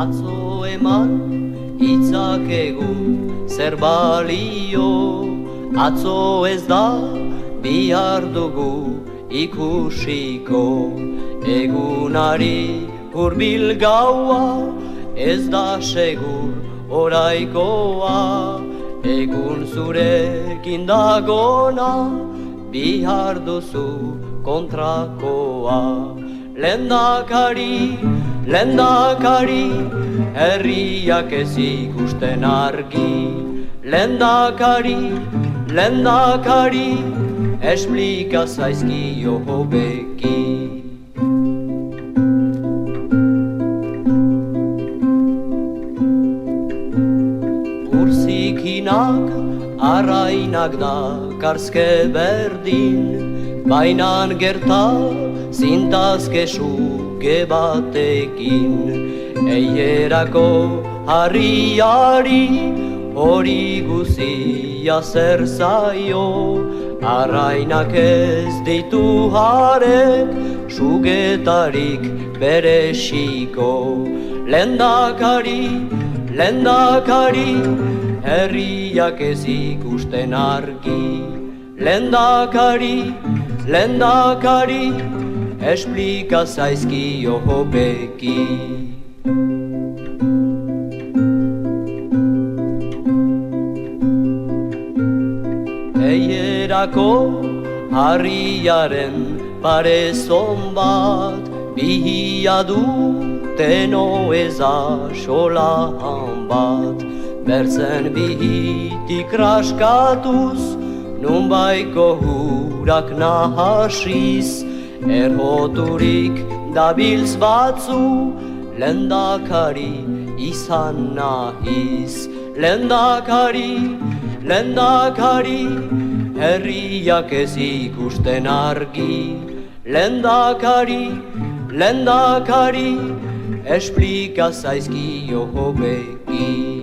Atzo eman itzakegu zer balio, atzo ez da bihar dugu ikusiko. Egunari hurbil gaua ez da segur oraikoa, egun zurekin dagona bihar duzu kontrakoa. Lehendakari, lehendakari, herriak ez ikusten argi. Lehendakari, lehendakari, esplika zaizkio hobeki. Urzikinak, arrainak dakarzke berdin, bainan gerta zintazkesu batekin. Eierako harriari hori guzia zer zaio, arrainak ez ditu harek sugetarik berexiko. Lehendakari, lehendakari, herriak ez ikusten argi. Lehendakari, lehendakari, esplika zaizkio hobeki. Eierako harriaren parezon bat, bihia du teno eza solahan bat. Bertzen bihitik raskatuz, nunbaiko hurak nahasiz, erroturik dabiltz batzu, lehendakari izan nahiz. Lehendakari, lehendakari, herriak ez ikusten argi. Lehendakari, lehendakari, esplika zaizkio hobeki.